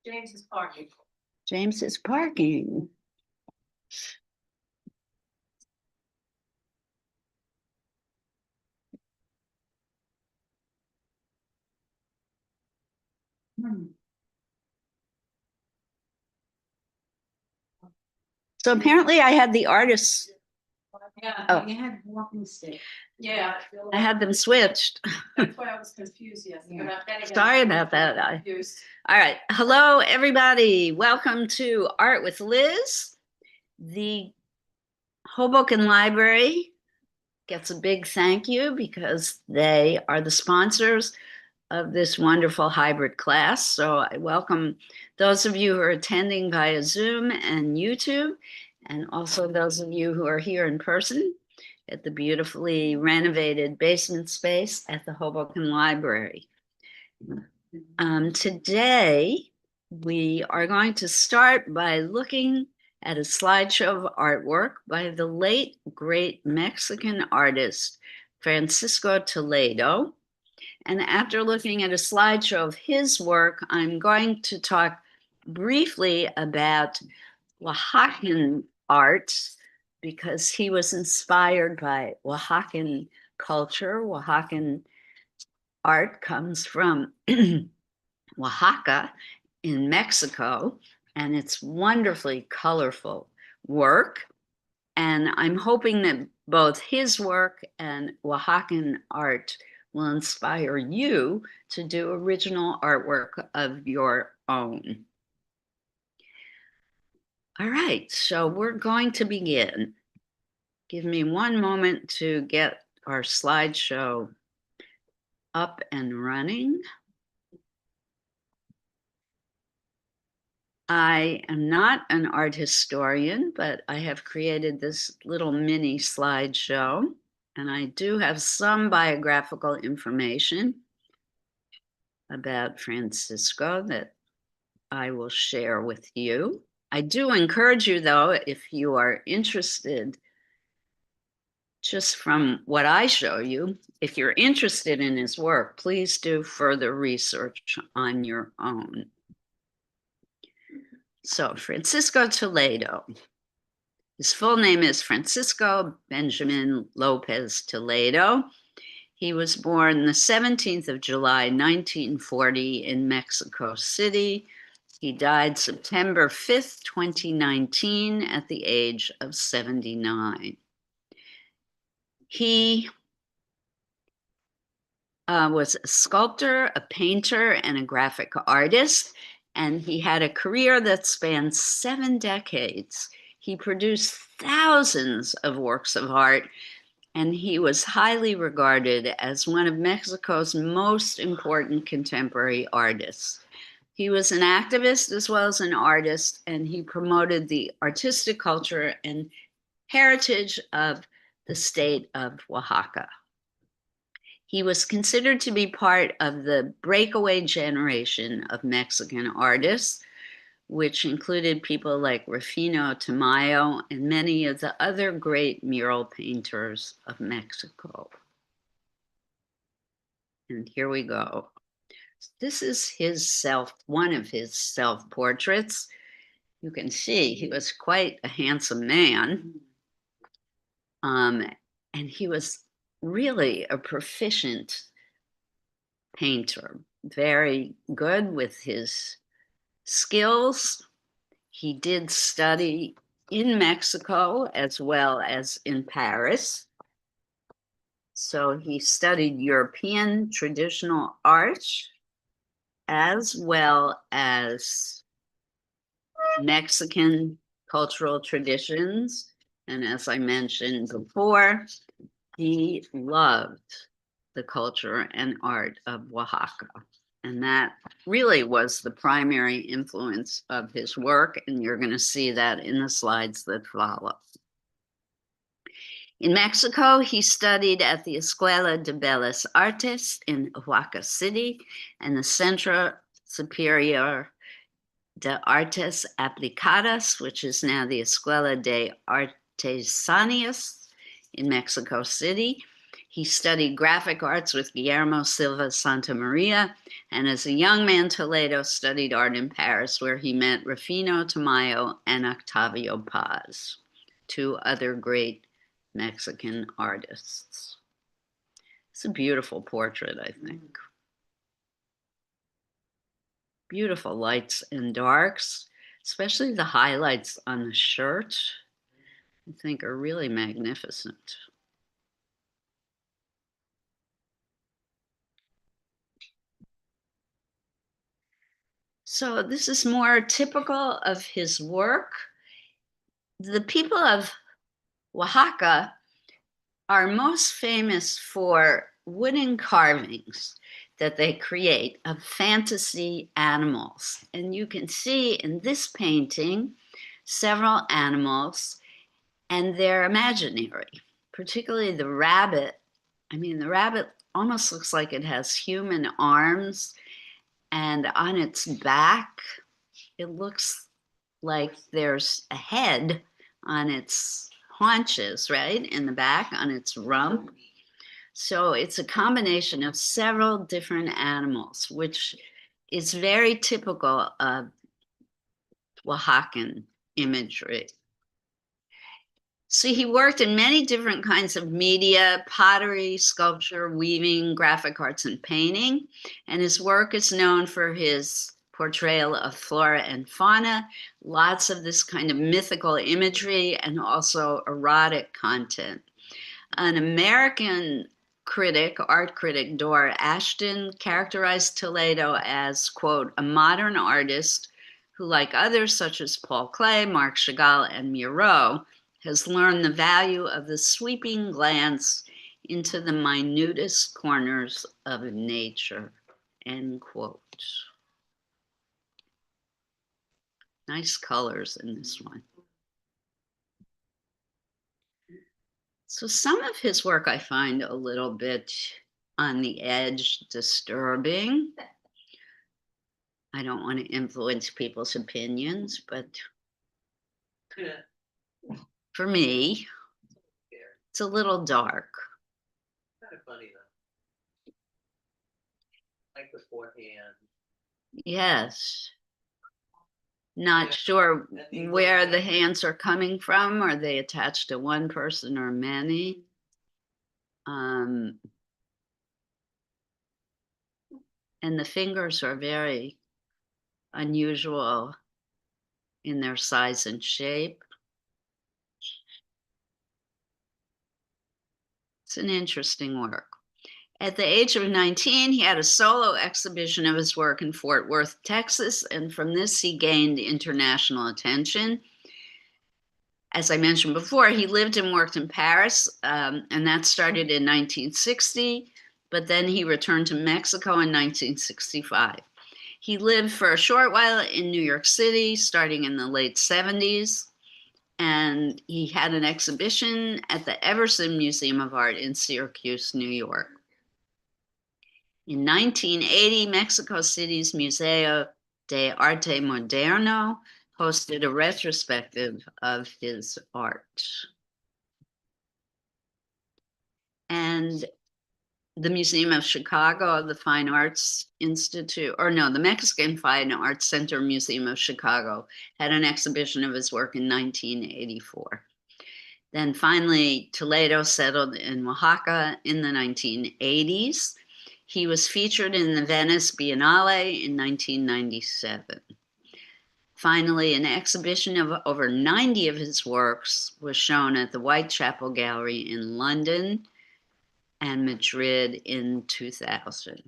James is parking. James is parking. So apparently I had the artists. Yeah, Oh. you had walking stick. Yeah. I had them switched. That's why I was confused yesterday. Yeah. But then again, Sorry I was about that. confused. All right. Hello, everybody. Welcome to Art with Liz. The Hoboken Library gets a big thank you because they are the sponsors of this wonderful hybrid class. So I welcome those of you who are attending via Zoom and YouTube, and also those of you who are here in person at the beautifully renovated basement space at the Hoboken Library. Today, we are going to start by looking at a slideshow of artwork by the late, great Mexican artist, Francisco Toledo. And after looking at a slideshow of his work, I'm going to talk briefly about Oaxacan art because he was inspired by Oaxacan culture. Oaxacan art comes from Oaxaca in Mexico, and it's wonderfully colorful work. And I'm hoping that both his work and Oaxacan art will inspire you to do original artwork of your own. All right, so we're going to begin. Give me one moment to get our slideshow up and running. I am not an art historian, but I have created this little mini slideshow, and I do have some biographical information about Francisco that I will share with you. I do encourage you, though, if you are interested, just from what I show you, if you're interested in his work, please do further research on your own. So, Francisco Toledo. His full name is Francisco Benjamin Lopez Toledo. He was born the 17th of July, 1940 in Mexico City. He died September 5th, 2019 at the age of 79. He was a sculptor, a painter, and a graphic artist, and he had a career that spanned 7 decades. He produced thousands of works of art, and he was highly regarded as one of Mexico's most important contemporary artists. He was an activist as well as an artist, and he promoted the artistic culture and heritage of the state of Oaxaca. He was considered to be part of the breakaway generation of Mexican artists, which included people like Rufino Tamayo and many of the other great mural painters of Mexico. And here we go. This is one of his self-portraits. You can see he was quite a handsome man. And he was really a proficient painter, very good with his skills. He did study in Mexico as well as in Paris. So he studied European traditional art as well as Mexican cultural traditions. And as I mentioned before, he loved the culture and art of Oaxaca. And that really was the primary influence of his work. And you're going to see that in the slides that follow. In Mexico, he studied at the Escuela de Bellas Artes in Oaxaca City and the Centro Superior de Artes Aplicadas, which is now the Escuela de Artesanías in Mexico City. He studied graphic arts with Guillermo Silva Santa Maria, and as a young man, Toledo studied art in Paris, where he met Rufino Tamayo and Octavio Paz, two other great Mexican artists. It's a beautiful portrait, I think. Beautiful lights and darks, especially the highlights on the shirt, I think are really magnificent. So this is more typical of his work. The people of Oaxaca are most famous for wooden carvings that they create of fantasy animals. And you can see in this painting several animals, and they're imaginary, particularly the rabbit. I mean, the rabbit almost looks like it has human arms, and on its back, it looks like there's a head on its haunches, right? In the back, on its rump. So it's a combination of several different animals, which is very typical of Oaxacan imagery. So he worked in many different kinds of media: pottery, sculpture, weaving, graphic arts, and painting. And his work is known for his portrayal of flora and fauna, lots of this kind of mythical imagery, and also erotic content. An American critic, art critic, Dora Ashton, characterized Toledo as, quote, a modern artist who, like others such as Paul Klee, Marc Chagall, and Miro, has learned the value of the sweeping glance into the minutest corners of nature, end quote. Nice colors in this one. So some of his work I find a little bit on the edge, disturbing. I don't want to influence people's opinions, but for me, it's a little dark. Kind of funny though. Like the forehand. Yes. Not sure where the hands are coming from. Are they attached to one person or many? And the fingers are very unusual in their size and shape. It's an interesting work. At the age of 19, he had a solo exhibition of his work in Fort Worth, Texas, and from this he gained international attention. As I mentioned before, he lived and worked in Paris, and that started in 1960, but then he returned to Mexico in 1965. He lived for a short while in New York City, starting in the late 70s, and he had an exhibition at the Everson Museum of Art in Syracuse, New York. In 1980, Mexico City's Museo de Arte Moderno hosted a retrospective of his art. And the Museum of Chicago, the Fine Arts Institute, or no, the Mexican Fine Arts Center Museum of Chicago had an exhibition of his work in 1984. Then finally, Toledo settled in Oaxaca in the 1980s. He was featured in the Venice Biennale in 1997. Finally, an exhibition of over 90 of his works was shown at the Whitechapel Gallery in London and Madrid in 2000.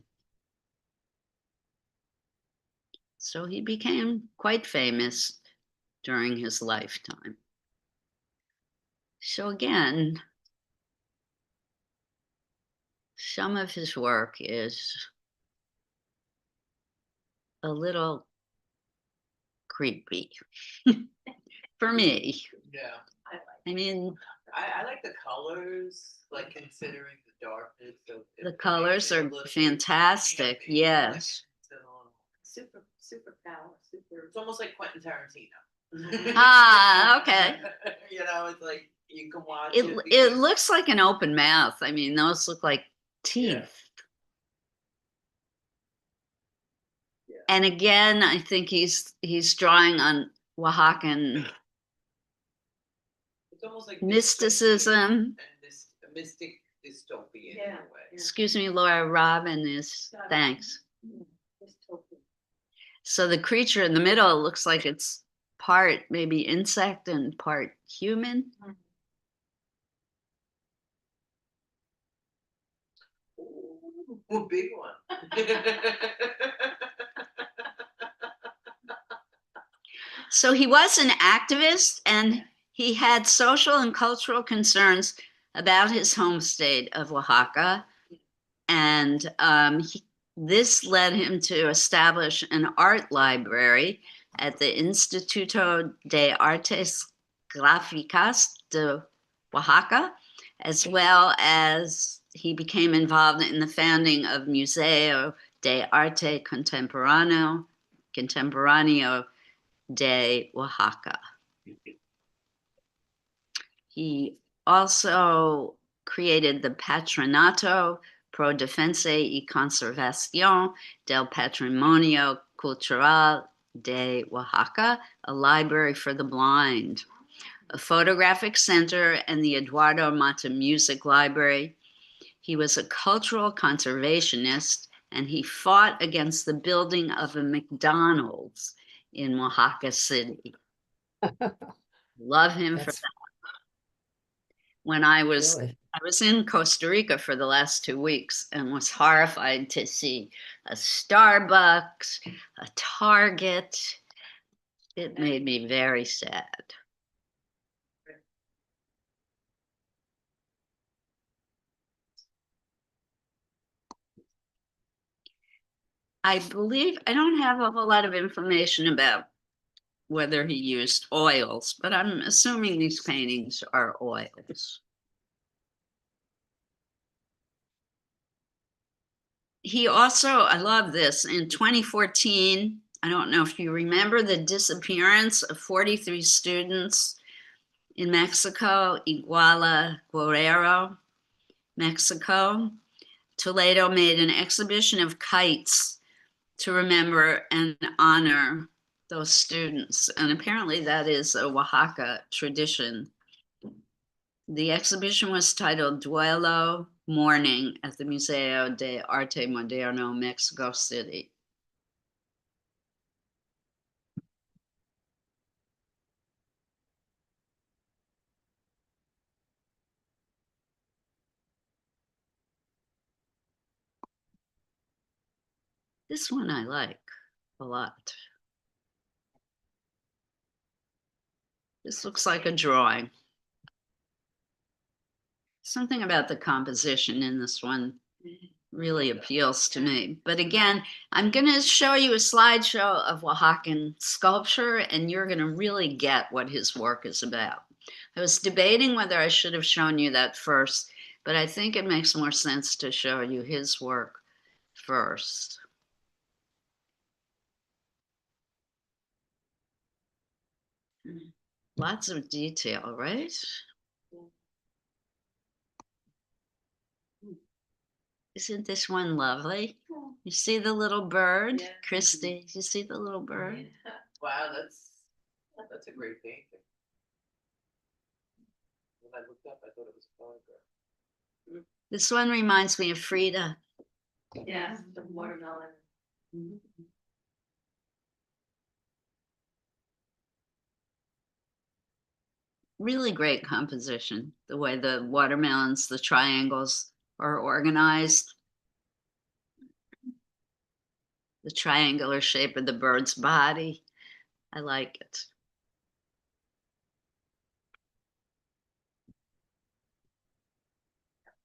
So he became quite famous during his lifetime. So again, some of his work is a little creepy for me. Yeah. I mean, I like the colors, like considering the darkness of the colors are fantastic. Yes. Super power, super. It's almost like Quentin Tarantino. Ah, okay. You know, it's like You can watch It it. it because- looks like an open mouth. I mean, those look like teeth. Yeah. And again, I think he's drawing on Oaxacan It's almost like mysticism. and this a mystic dystopia in Yeah. a way. Excuse me, Laura. Robin is thanks. Dystopia. So the creature in the middle looks like it's part maybe insect and part human. Ooh, a big one. So he was an activist and he had social and cultural concerns about his home state of Oaxaca. And this led him to establish an art library at the Instituto de Artes Gráficas de Oaxaca, as well as he became involved in the founding of Museo de Arte Contemporáneo de Oaxaca. He also created the Patronato Pro Defensa y Conservación del Patrimonio Cultural de Oaxaca, a library for the blind, a photographic center, and the Eduardo Mata Music Library. He was a cultural conservationist, and he fought against the building of a McDonald's in Oaxaca City. Love him for That's that. When I was really, in Costa Rica for the last 2 weeks and was horrified to see a Starbucks, a Target. It made me very sad. I believe I don't have a whole lot of information about whether he used oils, but I'm assuming these paintings are oils. He also, I love this, in 2014, I don't know if you remember the disappearance of 43 students in Mexico, Iguala, Guerrero, Mexico. Toledo made an exhibition of kites to remember and honor those students. And apparently that is a Oaxaca tradition. The exhibition was titled Duelo Mourning at the Museo de Arte Moderno, Mexico City. This one I like a lot. This looks like a drawing. Something about the composition in this one really appeals to me. But again, I'm going to show you a slideshow of Oaxacan sculpture, and you're going to really get what his work is about. I was debating whether I should have shown you that first, but I think it makes more sense to show you his work first. Lots of detail, right? Isn't this one lovely? You see the little bird? Yeah. Christy, you see the little bird? Wow, that's a great painting. When I looked up, I thought it was a photograph. This one reminds me of Frida. Yes, the watermelon. Really great composition, the way the watermelons, the triangles are organized. The triangular shape of the bird's body. I like it.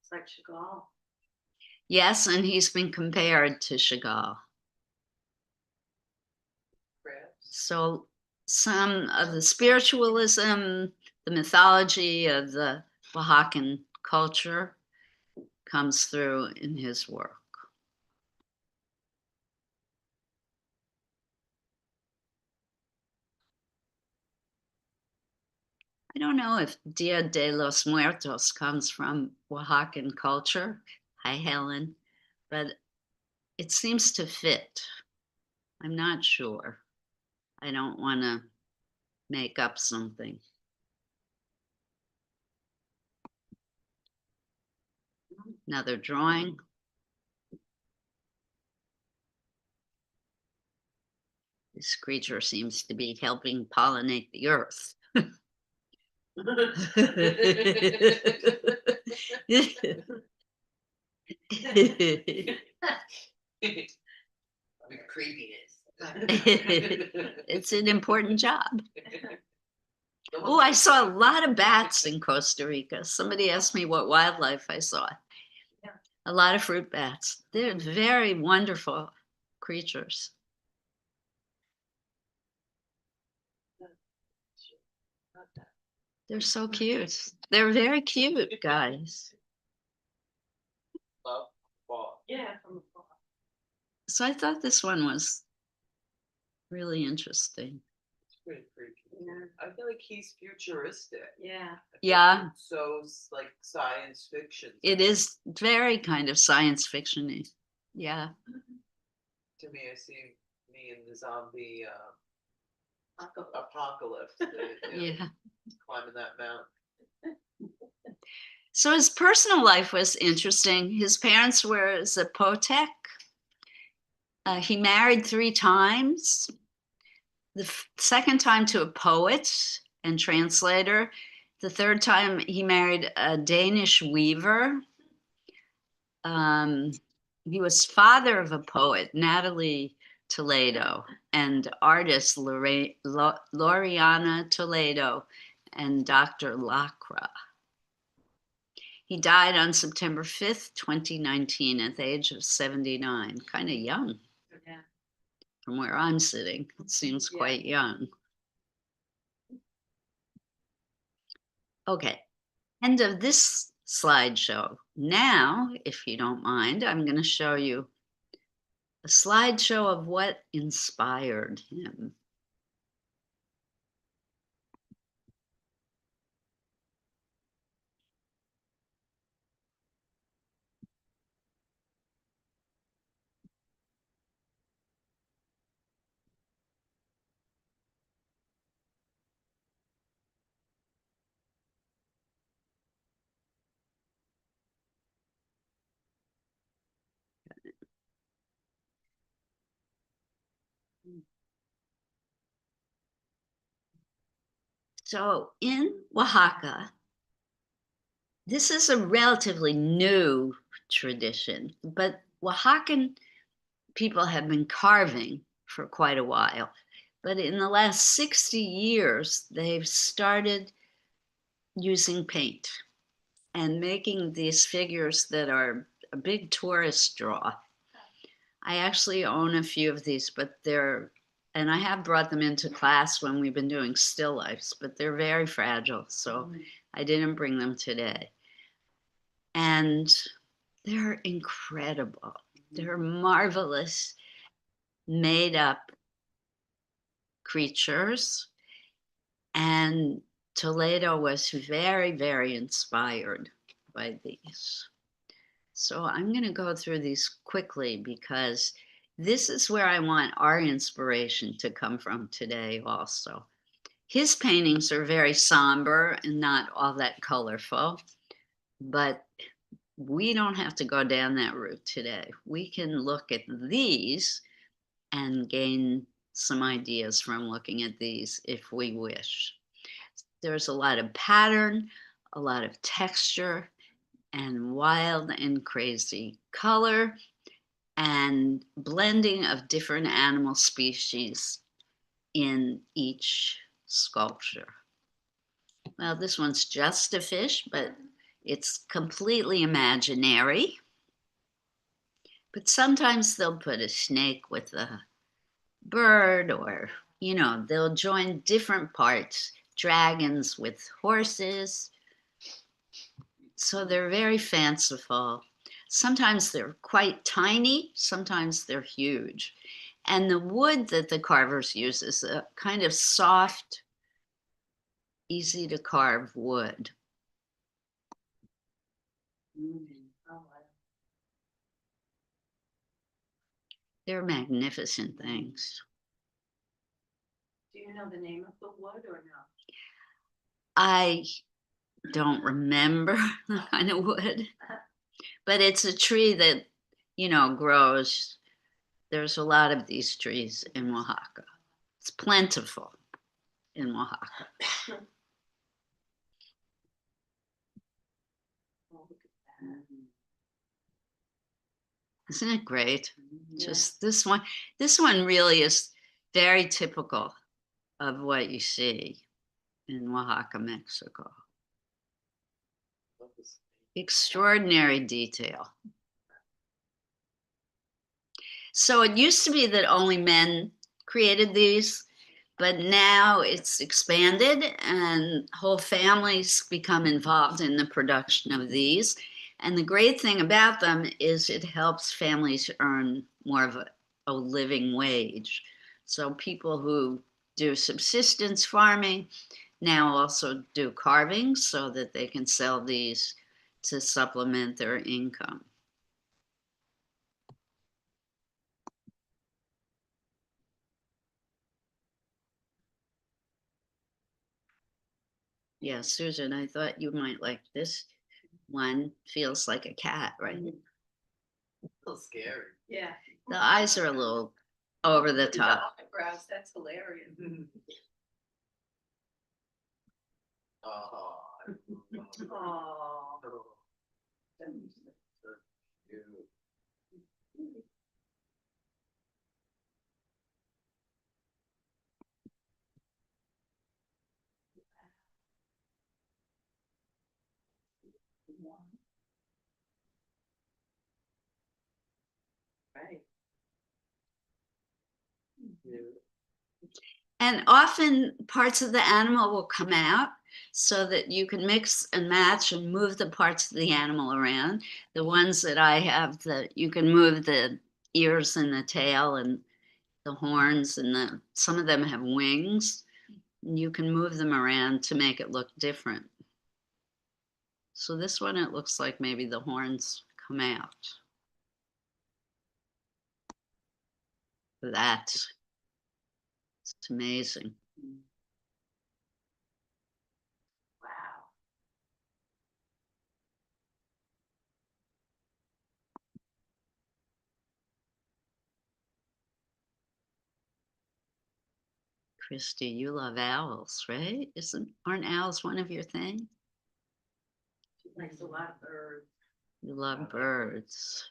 It's like Chagall. Yes, and he's been compared to Chagall. Crafts. So some of the spiritualism, the mythology of the Oaxacan culture comes through in his work. I don't know if Dia de los Muertos comes from Oaxacan culture. Hi, Helen. But it seems to fit. I'm not sure. I don't want to make up something. Another drawing. This creature seems to be helping pollinate the earth. With creepiness. It's an important job. Oh, I saw a lot of bats in Costa Rica. Somebody asked me what wildlife I saw. Yeah. A lot of fruit bats. They're very wonderful creatures. They're so cute. They're very cute, guys. Love ball. Yeah, from afar. So I thought this one was really interesting. It's pretty creepy. Yeah. I feel like he's futuristic. Yeah. I feel Yeah. it's so like science fiction. It is very kind of science fiction-y. Yeah. To me, I see me in the zombie Uncle. apocalypse. Yeah. Climbing that mountain. So his personal life was interesting. His parents were Zapotec. He married 3 times. The second time to a poet and translator. The third time he married a Danish weaver. He was father of a poet, Natalie Toledo, and artist Loriana Toledo and Dr. Lacra. He died on September 5th, 2019, at the age of 79, kind of young. Yeah. From where I'm sitting, it seems Yeah. quite young. Okay, end of this slideshow. Now, if you don't mind, I'm going to show you a slideshow of what inspired him. So in Oaxaca, this is a relatively new tradition, but Oaxacan people have been carving for quite a while. But in the last 60 years, they've started using paint and making these figures that are a big tourist draw. I actually own a few of these, but and I have brought them into class when we've been doing still lifes, but they're very fragile, so I didn't bring them today. And they're incredible. They're marvelous, made up creatures. And Toledo was very, very inspired by these. So I'm going to go through these quickly because this is where I want our inspiration to come from today also. His paintings are very somber and not all that colorful, but we don't have to go down that route today. We can look at these and gain some ideas from looking at these if we wish. There's a lot of pattern, a lot of texture, and wild and crazy color and blending of different animal species in each sculpture. Well, this one's just a fish, but it's completely imaginary. But sometimes they'll put a snake with a bird, or, they'll join different parts, dragons with horses. So they're very fanciful. Sometimes they're quite tiny, sometimes they're huge. And the wood that the carvers use is a kind of soft, easy to carve wood. Oh, wow. They're magnificent things. Do you know the name of the wood or no? I don't remember the kind of wood, but it's a tree that, grows. There's a lot of these trees in Oaxaca. It's plentiful in Oaxaca. Oh, look at that. Isn't it great? Yeah. Just this one really is very typical of what you see in Oaxaca, Mexico. Extraordinary detail. So it used to be that only men created these, but now it's expanded and whole families become involved in the production of these. And the great thing about them is it helps families earn more of a living wage. So people who do subsistence farming now also do carving so that they can sell these to supplement their income. Yeah, Susan, I thought you might like this one. Feels like a cat, right? Mm. A little scary. Yeah. The eyes are a little over the top. Eyebrows, that's hilarious. Oh. Oh. Right. And often parts of the animal will come out so that you can mix and match and move the parts of the animal around. The ones that I have, that you can move the ears and the tail and the horns, and some of them have wings. You can move them around to make it look different. So this one, it looks like maybe the horns come out. It's amazing. Wow. Christy, you love owls, right? Aren't owls one of your things? She likes a lot of birds. You love birds.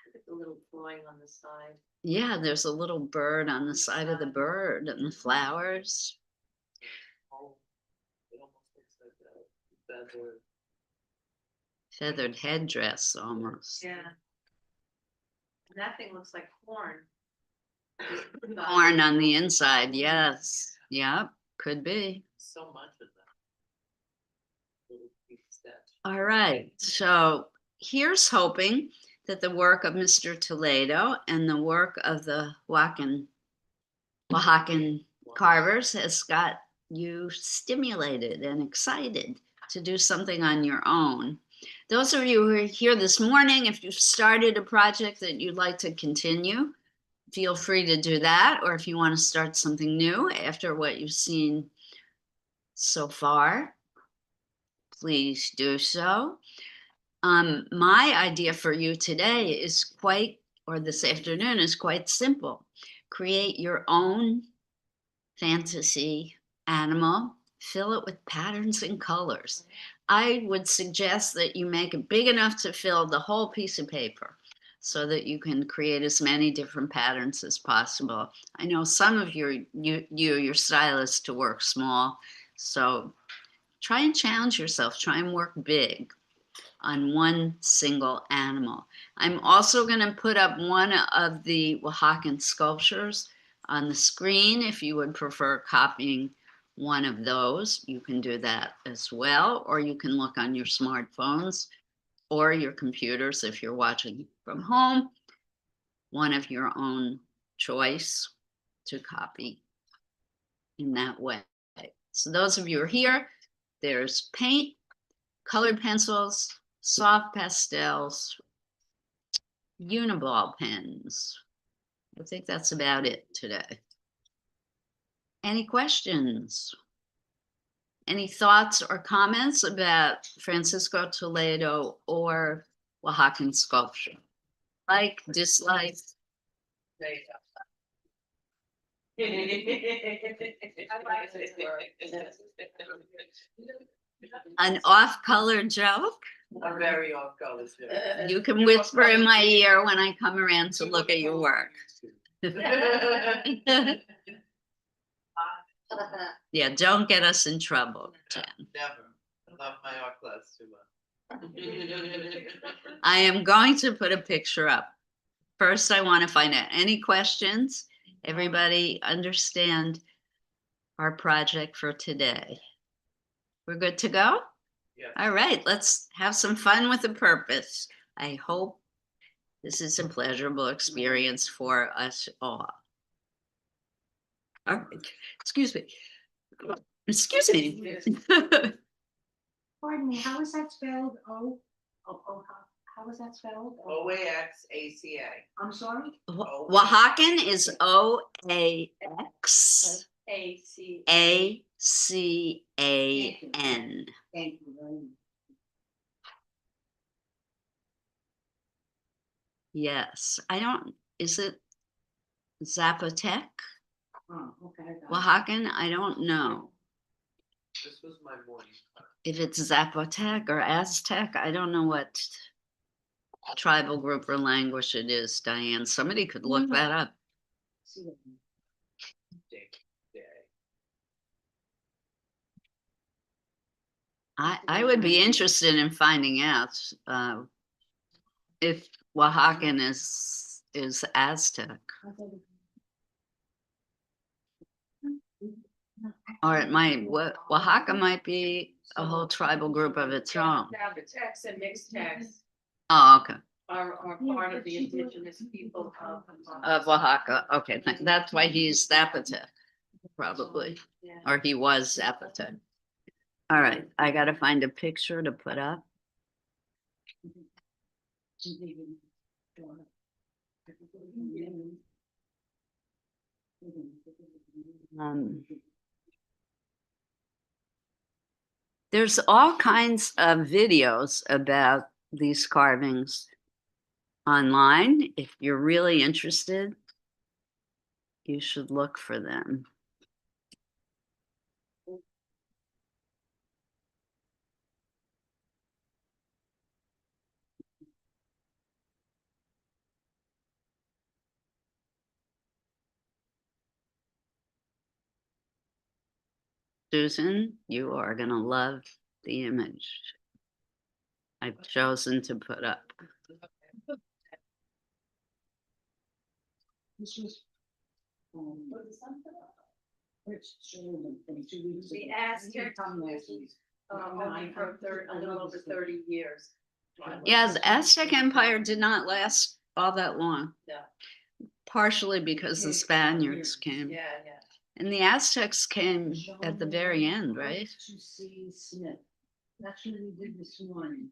Look at the little drawing on the side. Yeah, there's a little bird on the side of the bird and the flowers. Oh, it almost looks like a feather. Feathered headdress almost. Yeah. And that thing looks like corn. Horn on the inside, yes. Yep, could be. So much of that. Little piece stitch. All right, so here's hoping that the work of Mr. Toledo and the work of the Oaxacan carvers has got you stimulated and excited to do something on your own. Those of you who are here this morning, if you've started a project that you'd like to continue, feel free to do that. Or if you want to start something new after what you've seen so far, please do so. My idea for you today is this afternoon is quite simple. Create your own fantasy animal, fill it with patterns and colors. I would suggest that you make it big enough to fill the whole piece of paper so that you can create as many different patterns as possible. I know some of your stylists to work small, so try and challenge yourself, try and work big on one single animal. I'm also going to put up one of the Oaxacan sculptures on the screen. If you would prefer copying one of those, you can do that as well, or you can look on your smartphones or your computers if you're watching from home, one of your own choice to copy in that way. So those of you who are here, there's paint, colored pencils, soft pastels, Uniball pens. I think that's about it today. Any questions? Any thoughts or comments about Francisco Toledo or Oaxacan sculpture? Like, dislike? There you An off-color joke? I'm very off color. You can whisper in my ear when I come around to look at your work. Yeah, don't get us in trouble, Jen. Never. I love my art class too much. I am going to put a picture up. First, I want to find out any questions. Everybody understand our project for today? We're good to go? Yeah. All right, let's have some fun with a purpose. I hope this is a pleasurable experience for us all. All right, excuse me. Excuse me. Pardon me, how is that spelled? How is that spelled? OAXACA. I'm sorry? Oaxacan is OAXACAN. Thank you very much. Yes, I don't, is it Zapotec? Oh, okay. I got it. Oaxacan? I don't know. This was my morning. If it's Zapotec or Aztec, I don't know what tribal group or language it is, Diane. Somebody could look that up. See what- Day. I would be interested in finding out if Oaxacan is Aztec, I thought it- or it might, Oaxaca might be a whole tribal group of its own. Zapotecs and mixed texts Oh, okay. are part of the indigenous people Of Oaxaca. Okay, that's why he's Zapotec, probably, Yeah. or he was Zapotec. All right, I gotta find a picture to put up. There's all kinds of videos about these carvings online. If you're really interested, you should look for them. Susan, you are gonna love the image I've chosen to put up. This was. Rich Sheridan from 2 weeks The ago. Aztecs Come last week. only for a little over 30 years. Yeah, the Aztec Empire did not last all that long. No. Partially because the Spaniards came. Yeah. And the Aztecs came at the very end, right? To see Smith. That's what we did this morning.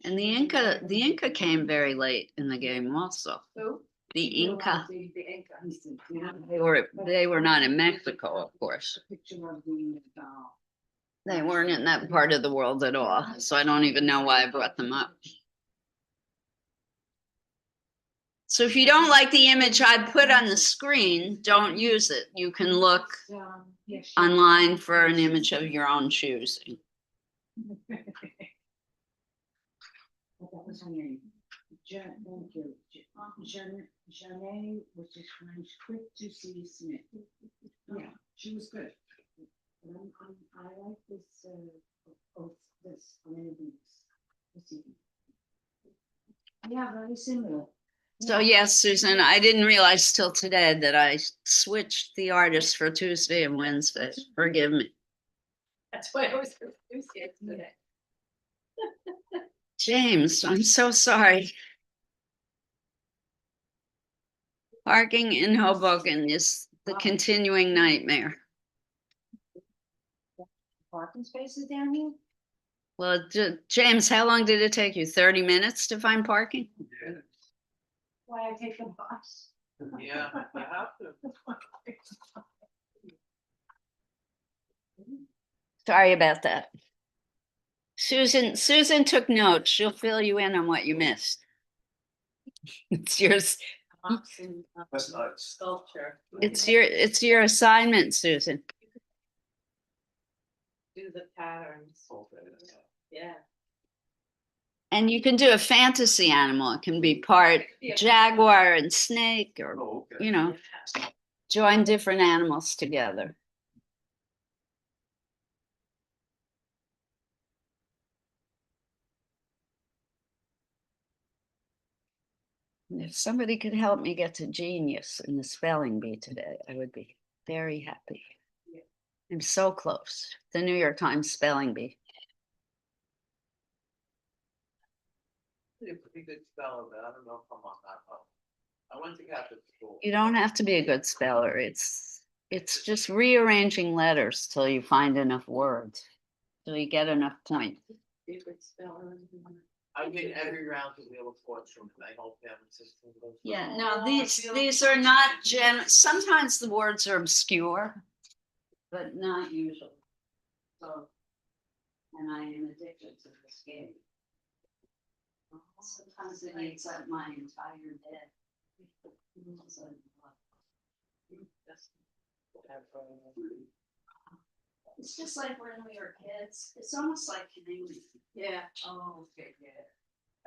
And the Inca came very late in the game also. Who? The Inca, The Inca. they were not in Mexico, of course. Picture of the, They weren't in that part of the world at all, so I don't even know why I brought them up. So if you don't like the image I put on the screen, don't use it. You can look online for an image of your own choosing. That was her name. Thank you. Jeanne, which is French, quick to see Smith. Yeah, she was good. I like this, this, yeah, very similar. So yes, Susan, I didn't realize till today that I switched the artists for Tuesday and Wednesday. Forgive me. That's why I was confused yesterday. James, I'm so sorry. Parking in Hoboken is the continuing nightmare. parking spaces down here? Well, James, how long did it take you? 30 minutes to find parking? Why I take the bus? Yeah, you have to. Sorry about that. Susan took notes. She'll fill you in on what you missed. It's yours. That's nice. Sculpture. It's your assignment, Susan. Do the patterns. Yeah. And you can do a fantasy animal. It can be part jaguar and snake, or, you know, join different animals together. And if somebody could help me get to genius in the spelling bee today, I would be very happy. I'm so close. The New York Times spelling bee. You're a pretty good speller, but I don't know if I'm on that level. I went to Catholic school. You don't have to be a good speller. It's just rearranging letters till you find enough words, till you get enough points. Favorite speller. I win every round of Wheel of Fortune, and I hope family system goes. Yeah, well. no, these are not sometimes the words are obscure, but not usually. So, and I am addicted to this game. Sometimes it eats up my entire day. It's just like when we were kids. It's almost like communion. Yeah, oh, okay, yeah.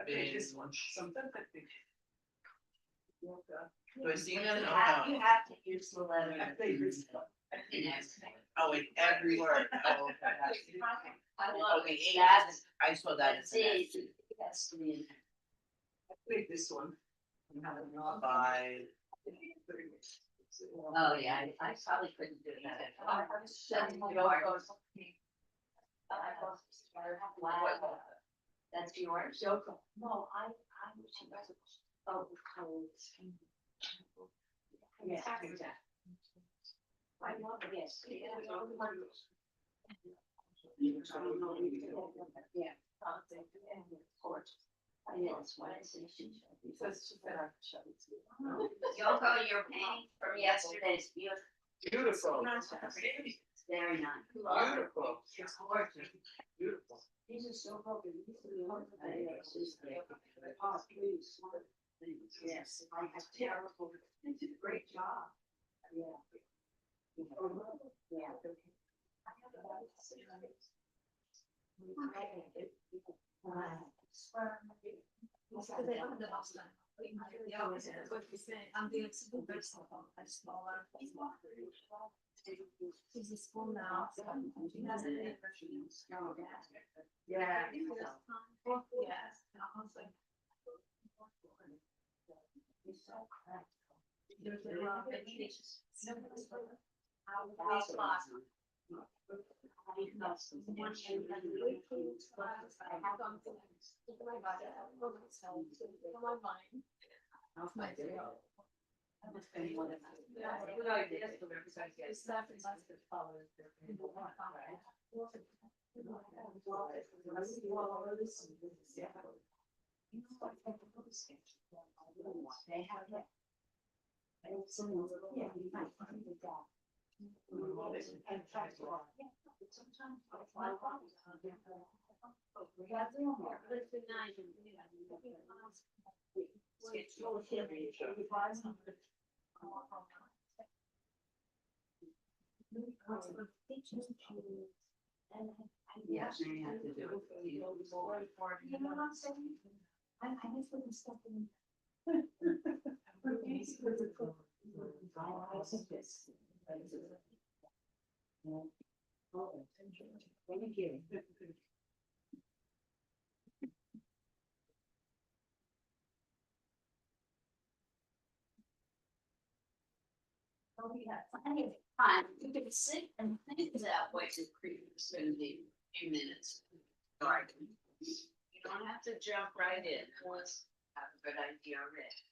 I think this one, something that they. Do I see that? You Oh, have, no. you have to use the letter. I think it's- Oh, in every word. Oh, okay. I love Okay, it. eight. That's, I saw that. that's it. It has to be in there. I think this one. By. Oh, yeah, I probably couldn't do that. Wow. That's yours? No, I oh, yeah. I love it, yes. Yeah. Yes, what is it? Says- Yoko, your paint from yesterday's beautiful. Beautiful. Very nice. Beautiful. It's gorgeous. Beautiful. These are so broken. These are the ones that Yes. I have terrible. They did a great job. Yeah. Yeah. She's in school now. She has a big. Yeah. Yes. It's so correct. There's a lot of education. They have that. Yeah, you might find the gap. Yeah, you have to do it. You know what I'm saying? I just wouldn't step in. Thank you. Oh, we have plenty of time. You can sit and think that what your creek is gonna be in a few minutes. Dark. You don't have to jump right in unless you have a good idea already.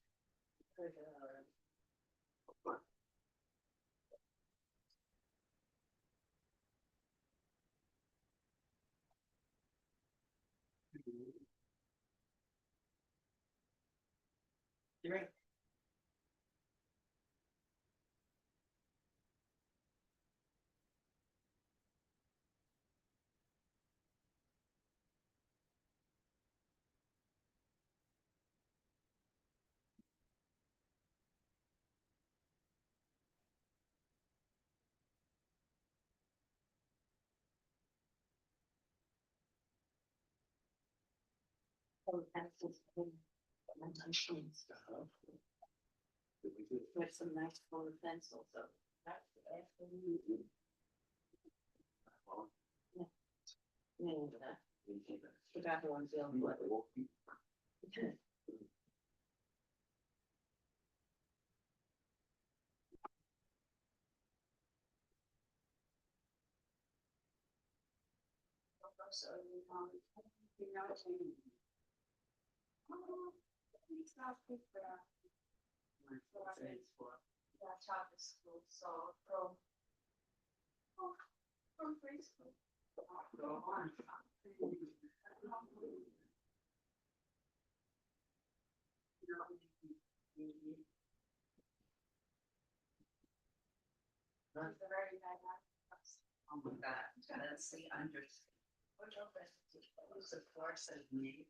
Great. Oh, that's just. With some nice colored pencils, so that's absolutely. Yeah, that. Forgot the one, Bill. So, you know, it's not good for that. Yeah, chocolate school, so from preschool. That's a very bad. Oh my God, that's the understatement. What else is the force of me?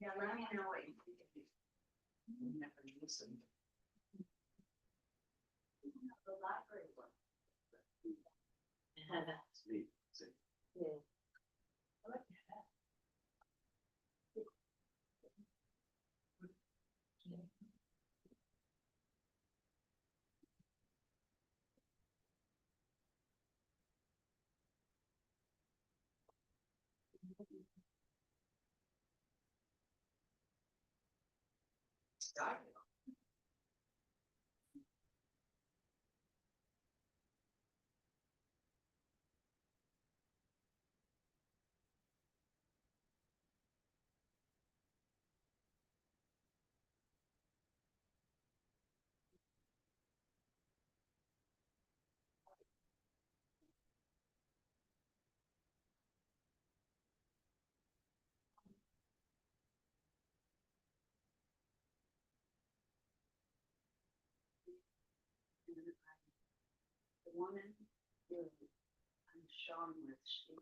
Yeah, let me know what you think of it. Never listened. The library one. Sweet, sweet. Yeah. I like that. Start. The woman who I'm shown with, she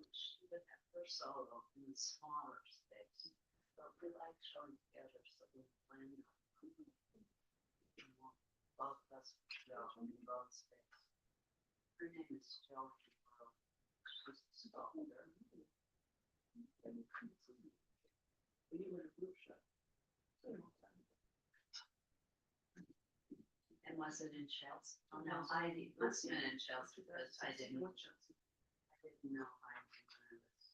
would have her solo in the smaller space. But we like showing together, so we plan both of us show in both spaces. Her name is Joey Burrow. She's a sculptor. We were a group show. And was it in Chelsea? Oh, no, I must have been in Chelsea, but I didn't know Chelsea. I didn't know I was,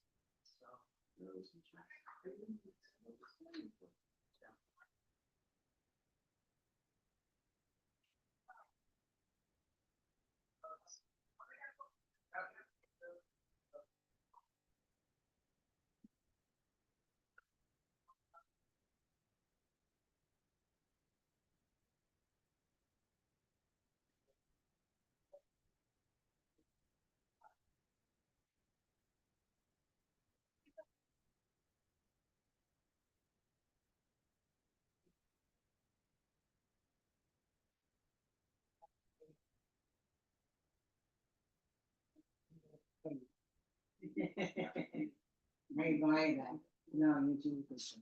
so. May buy that. No, you do this.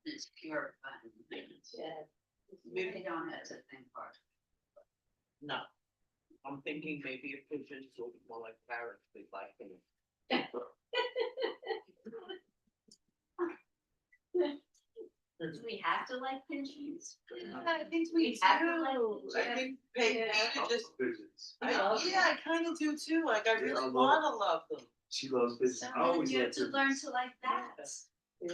It's pure fun. Yeah. Maybe they don't have to think hard. No. I'm thinking maybe a pigeon will be more like parrots, they like them. Do we have to like pigeons? I think we have to like do. I think maybe Yeah. just, Pigeons. yeah, I kinda do too, like, I Yeah, I really love- wanna love them. She loves pigeons. So I then always you love have to pigeons. learn to like bats. Yeah.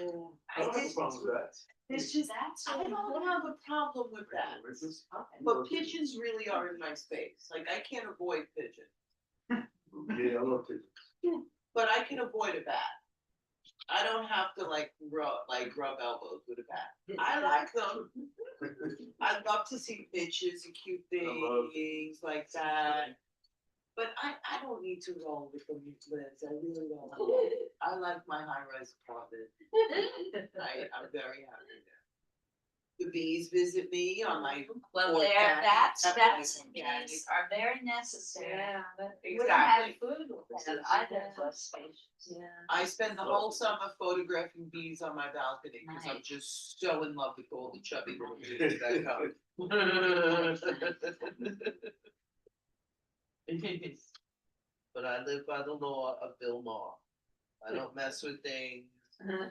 I don't have a problem with that. It's just, That's I don't have a problem with that, It's just- but pigeons really are in my space, like, I can't avoid pigeons. Yeah, I love pigeons. But I can avoid a bat. I don't have to like rub elbows with a bat. I like them. I'd love to see pictures and cute love- things like that. But I don't need to roll with them, Liz. I really don't. I like my high-rise apartment. I'm very happy there. The bees visit me on my. Well, Or there, bats. bats and bees are very necessary. Yeah, We don't have Exactly. food without either of those species. yeah. I spend the whole summer photographing bees on my balcony because I'm Nice. just so in love with all the chubby little bees that come. But I live by the law of Bill Maher. I don't mess with things. I'm not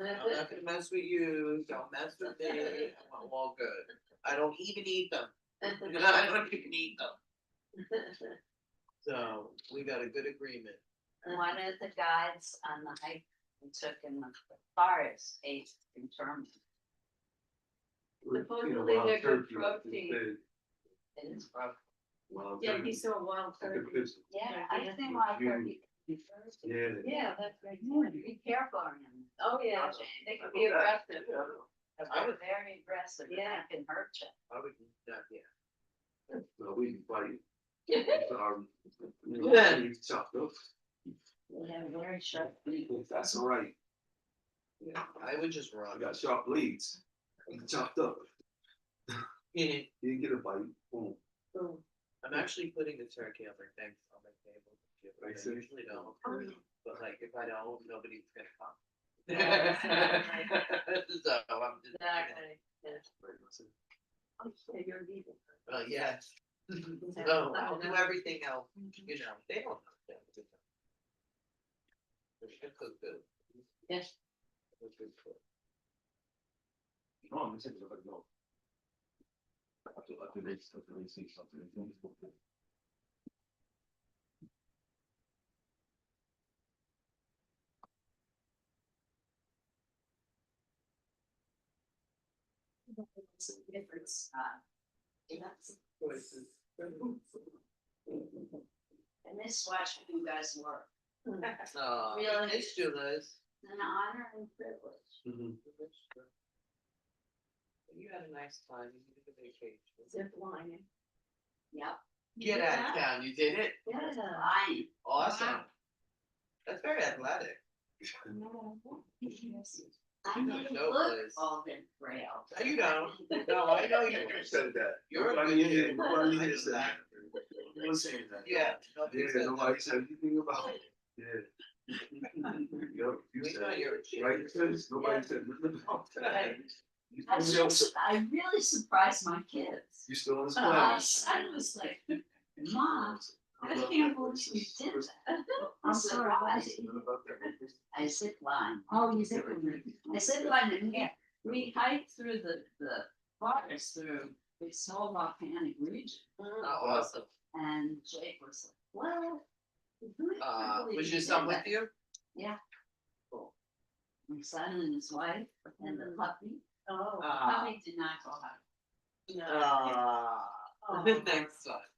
gonna mess with you. Don't mess with me. I'm all good. I don't even eat them. I don't even eat them. So we got a good agreement. One of the guides on the hike we took in the forest ate in terms. Supposedly wild they're good turkey, protein. they- It is broken. wild Yeah, turkey, he saw a wild like a turkey. pigeon. Yeah, Yeah, I yeah. think my Huge. turkey can be thirsty. Yeah. Yeah, that's right. Be careful on them. Oh, yeah, they can be aggressive. I would, They're very aggressive. Yeah. They can hurt you. I would not, yeah. No, we can fight. Yeah. We chopped up. They have very sharp teeth. That's all right. Yeah, I would just I run. got sharp blades. Chopped up. I'm You didn't get a bite. Boom. actually putting the turkey on my table. I Makes sense. usually don't, but like if I don't, nobody's gonna come. So I'm just. Exactly. Yes. So I'll do everything else, you know, they don't know. that. They should cook good. Yes. They're good cook. No, I'm gonna take it like no. After they see something. It's a difference. That's- Choices. I miss watching you guys work. Oh, Really? Miss you, Liz. It's an honor and privilege. You had a nice time, you did a vacation. Zip lining. Yep. Get out of town, you did it? Yeah. Fine. Awesome. Wow. That's very athletic. I You don't know, look Liz. old and frail. No, you don't. No, I know you. You said that. You're a Nobody good here, kid. nobody I here know said that. that. No one saying that. Yeah. nobody Yeah, said nobody that. said anything about it. Yeah. Yep, you We said know it. you're a kid. Right, Chris? Nobody said nothing about that. Right. You I still- just, I really surprised my kids. You still in this My class? son was like, Mom, I can't believe you did that. I'm sorry, why? I zip line. Oh, you zip lining. I zip line in here. We hiked through the forest through this whole volcanic region. Oh, awesome. And Jake was like, well. I believe Was you your did son with that." you? My son and his wife and the puppy. Oh. The puppy did not go out. Ah. Next one.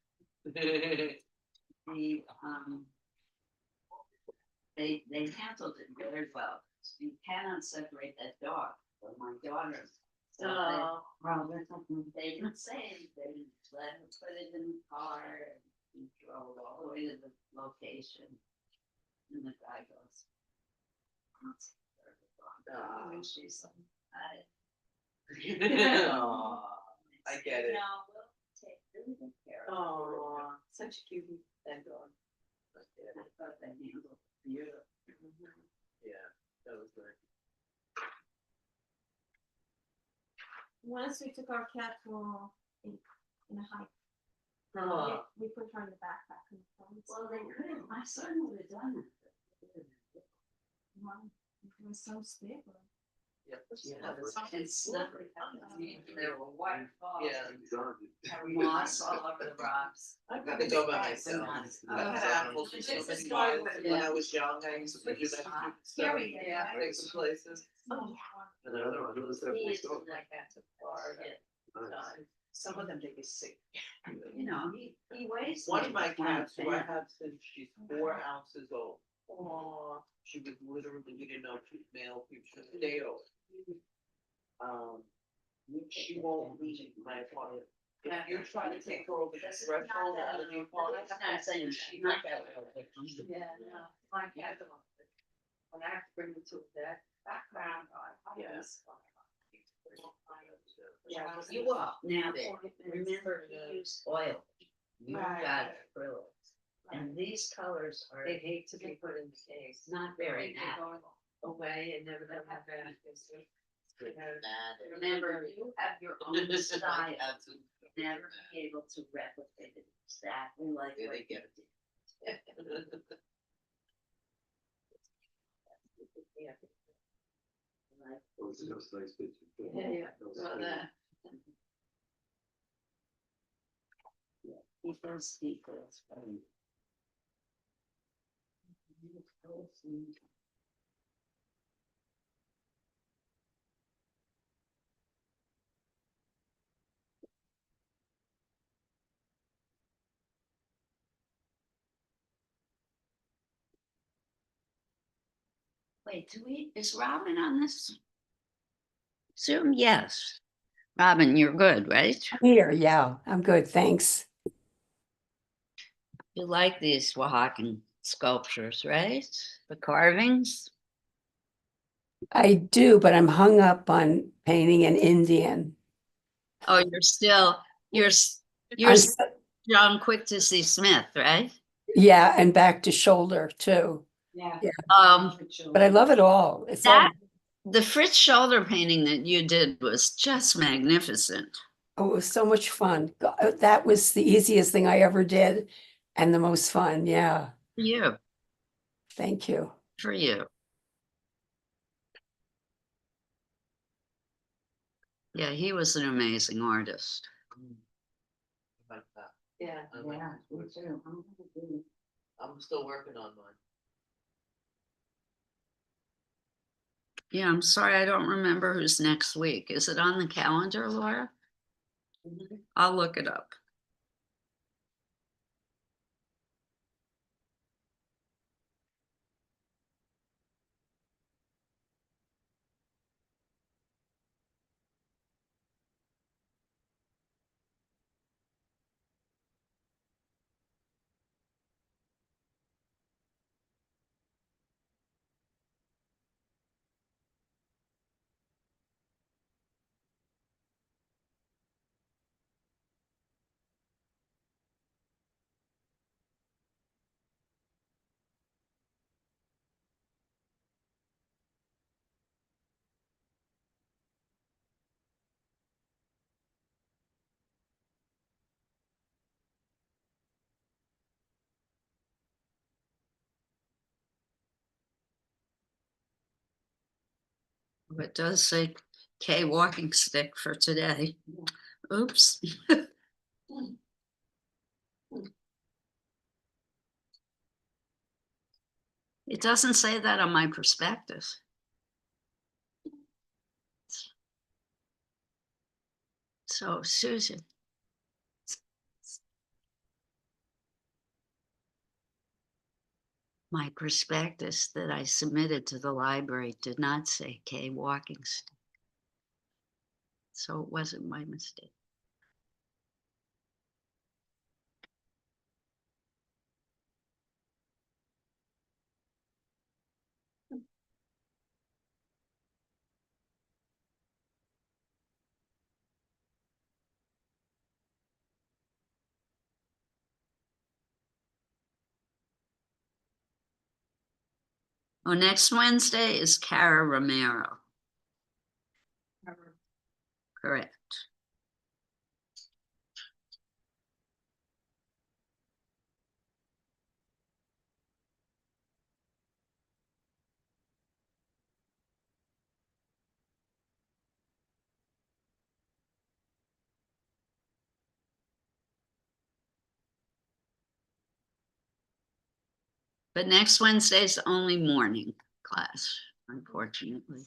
They handled it very well. You cannot separate that dog from my daughter. So Oh. they didn't say anything, let her put it in the car and he drove all the way to the location. And the guy goes. "That's a terrible dog." And she's like, I get it. No, we'll take really good care of it. Oh, such a cutie, that dog. I thought they handled it beautifully. Yeah, that was good. Once we took our cat for in a hike. Oh. We put her in the backpack. In the front. Well, they could, my son would have done it. Wow, it was so stable. Yeah. It's slippery. There were white balls. Yeah. And moss all over the rocks. I'm gonna go by myself. I've had apples for so many years. When I was young, I used to do that. Here we go. Yeah, take some places. Oh, And I don't know, I noticed that. He for is myself. like that to Florida. Nice. Some of them take us sick. You know, he weighs. One of my like cats, who I 1 have since she's 4 ounces old. Oh, she was literally, we didn't know if she was male, she was a potato. She won't leave my apartment. If you try to take her over the threshold out of the apartment. I'm not saying she not that way. Yeah, no, my cat. When I have to bring them to that background. Yes. Yeah, you are now, remember you use oil. You Right. got acrylics. And these colors are. They hate to be put in the case. Not very natural. Away and never let have that. Remember, you have your own style. Never be able to replicate it exactly like. Yeah, they what get you did. Yeah. Like, It was a nice picture. yeah, That was well, good. People's secrets. Wait, is Robin on this Zoom? Yes. Robin, you're good, right? Here, yeah, I'm good, thanks. You like these Oaxacan sculptures, right? The carvings? I do, but I'm hung up on painting an Indian. Oh, you're I'm s- John Quick to see Smith, right? Yeah, and back to shoulder too. Yeah. But I love it all. It's all, That the Fritz shoulder painting that you did was just magnificent. oh, it was so much fun. That was the easiest thing I ever did and the most fun. Yeah, For you, thank you. for you. Yeah, he was an amazing artist. Like that. Yeah. I like Yeah, it. me too. I'm gonna do I'm still working on mine. Yeah, I'm sorry, I don't remember who's next week. Is it on the calendar, Laura? I'll look it up. It does say K walking stick for today. Oops. It doesn't say that on my prospectus. So Susan. My prospectus that I submitted to the library did not say K walking stick. So it wasn't my mistake. Oh, next Wednesday is Cara Romero. Correct. But next Wednesday's only morning class, unfortunately.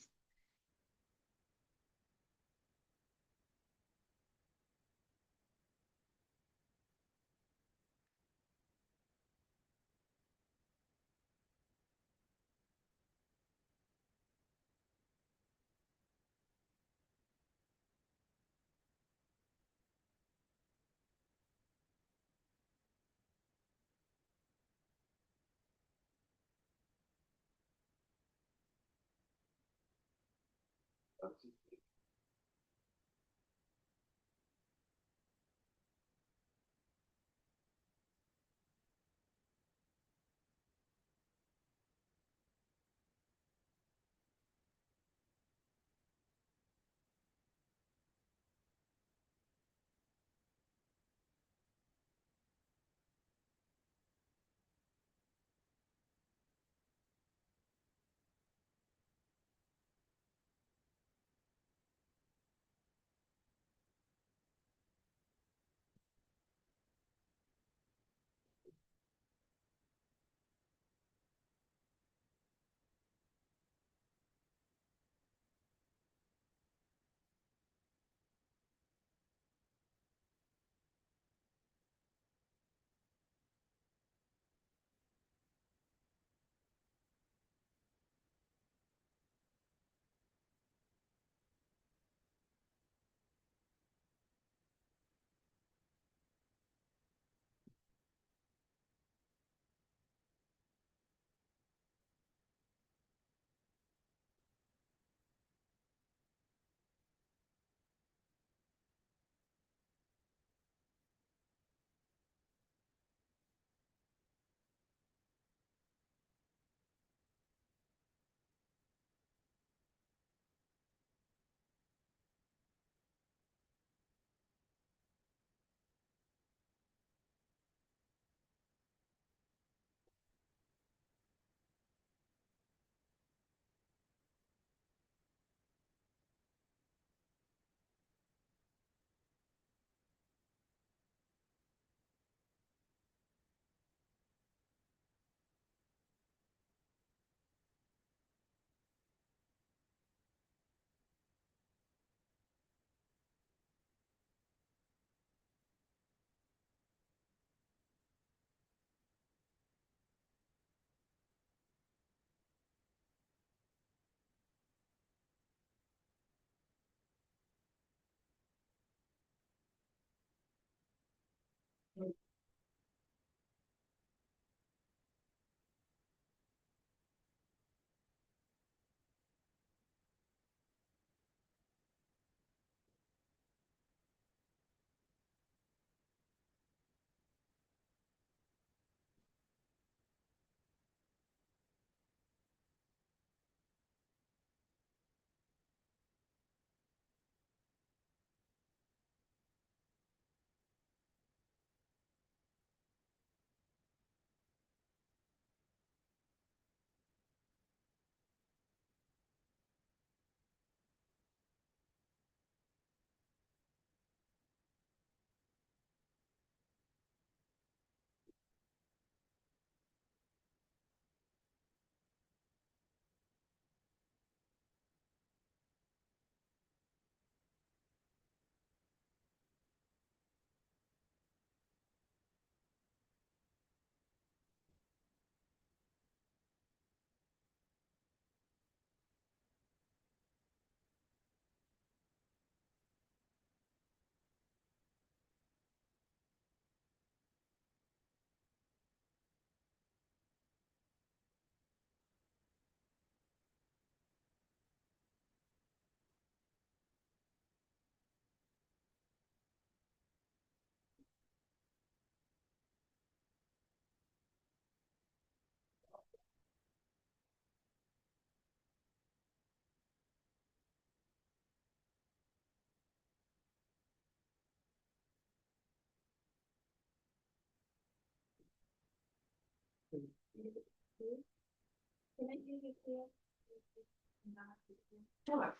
Sure.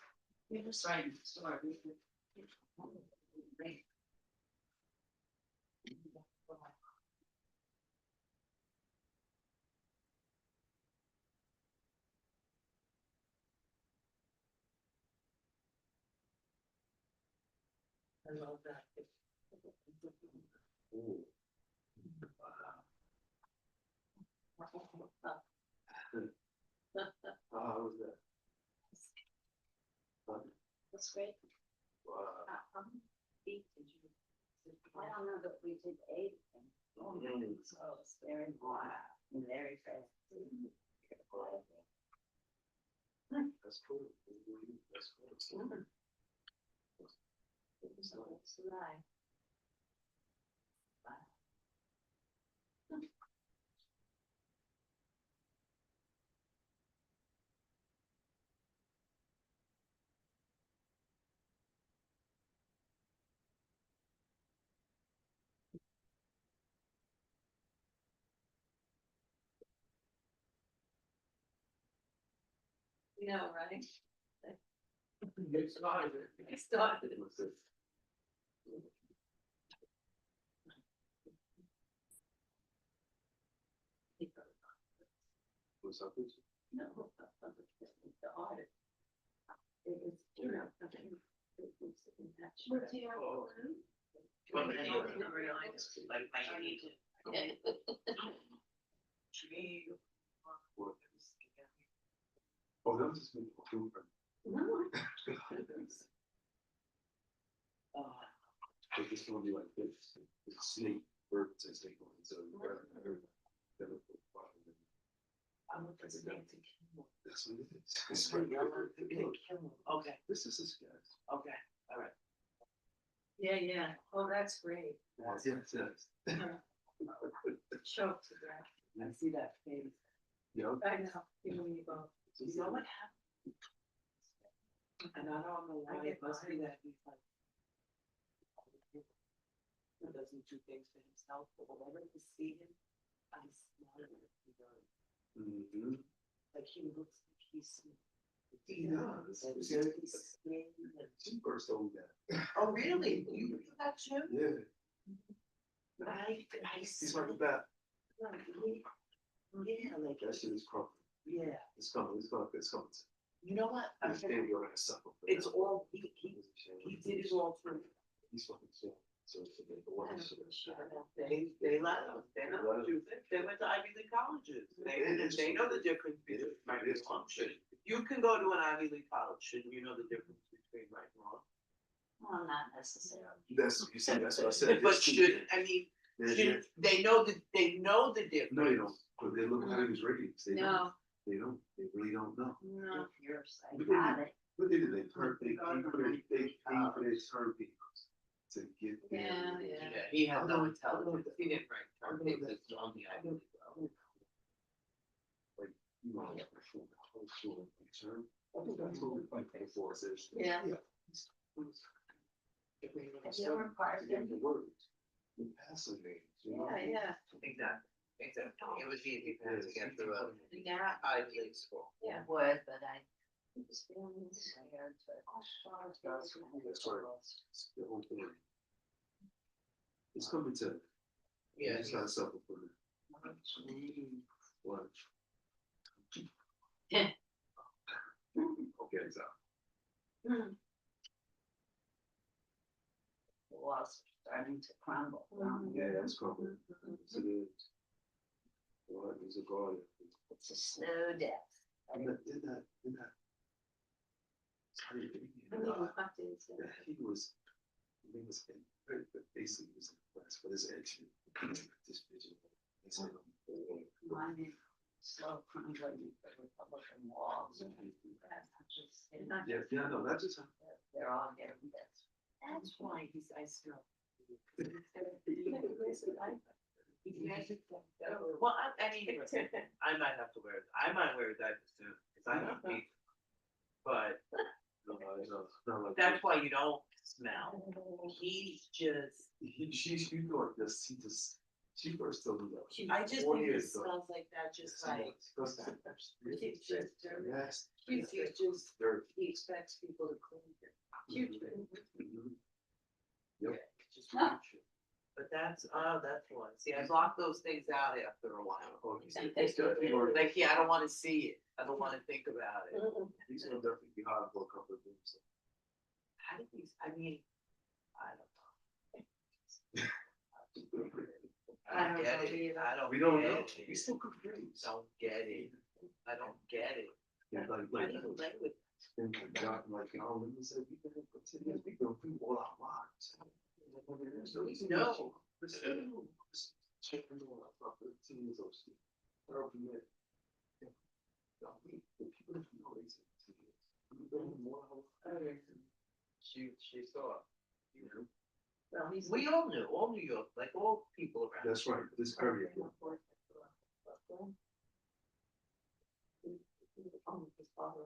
We're just writing, sure. I love that. Ooh. How was that? That's great. Wow. How many feet did you? I don't know that we did 8 of them. So it's very very fast. That's cool. That's cool. It's nice. You know, right? You started. I started. What's this? What's up with you? No, the audit. It was, you know, it was in that. What's your- Oh. Well, Well, I I don't didn't know, realize, like, my age. Gee. What? Oh, that was just me. Too. But this one be like this. It's a snake, birds and snake. So. That's Nancy Kimball. That's what it is. It's for yellow, Kimball. Okay, This is this guy. okay, all right. Yeah. Oh, that's great. Yes, yes. Choke to death. I see that face. Yeah. I know, you know, you go. You know what happened? And I don't know why it must be that he's like. He doesn't do things for himself, but whenever I see him, I smile at him, you know, Mm-hmm. like he looks like he's. He does. Like See, I- he's skinny and- She first told me that. Oh, really? You do that too? Yeah. I He's like that. Yeah, like, That shit is crumbling. yeah, It's coming. It's coming. It's coming. you know what? I understand you're gonna suffer. for It's that. all, he did it all through. He's fucking sick. So it's the one shit. They let them, they know, they went to Ivy League colleges, they know the difference between right and wrong. You can go to an Ivy League college, shouldn't you know the difference between right and wrong? Well, not necessarily. That's, you see, that's what I said. But should, I mean, should, they know the difference. No, you don't. But they look at his ratings. They don't. No, They don't. They really don't know. no. You're But psychotic. What they did, they turned, they paid for their term papers to get. their- Yeah. Yeah, he had no intelligence, he didn't write term papers on the Ivy League. Like, you know, like, for the whole school term. I think that's what we fight for, says. Yeah. You're required Getting to. the words. The passive names, you know? Yeah. Exactly, it was easy for him to get through a Yeah. Ivy League school. Yeah. Would, but I. Was feeling scared to. That's right. It's the whole thing. It's coming to, you Yeah, just gotta suffer for it. What? Yeah. Okay, so. The walls are starting to crumble. Yeah, that's crumbling. So the. What is a god? It's a slow death. Did that. Sorry, yeah, he was basically he was impressed with his action. This vision. He said, Mine is slow crumbling, the Republican walls. yeah, no, that's just. They're all getting this. that's why he's, I still. Well, I mean, listen, I might have to wear, I might wear a diaper soon, cause I don't need. But No, not like. that's why you don't smell, he's just, You know, like this, he just, She first told me that. I just 4 think it years ago. smells like that, just like. Because that's really It's just dirty. nasty. He's just, Dirty. he expects people to clean it. Huge. Mhm. Yep. Just But that's one. See, I block those things out after a while. Oh, he's definitely gonna- Like, yeah, I don't wanna see it. I don't wanna think about it. he's gonna definitely be hard for a couple of things. How did these, I mean, I don't I don't get know it. either. I don't. We don't get know. it. We still cook greens. Don't get it. I don't get it. Yeah, I didn't play with. and God, like, you know, when we said we can for 10 years, we can do all our lives. No. Check them all up, 15 years old. Terrible man. Yeah. The people that you know, they say 10 years. We don't know more how- She saw. You know? Well, he's. We all knew, all New York, like all people around. That's right, this area. Oh, his father.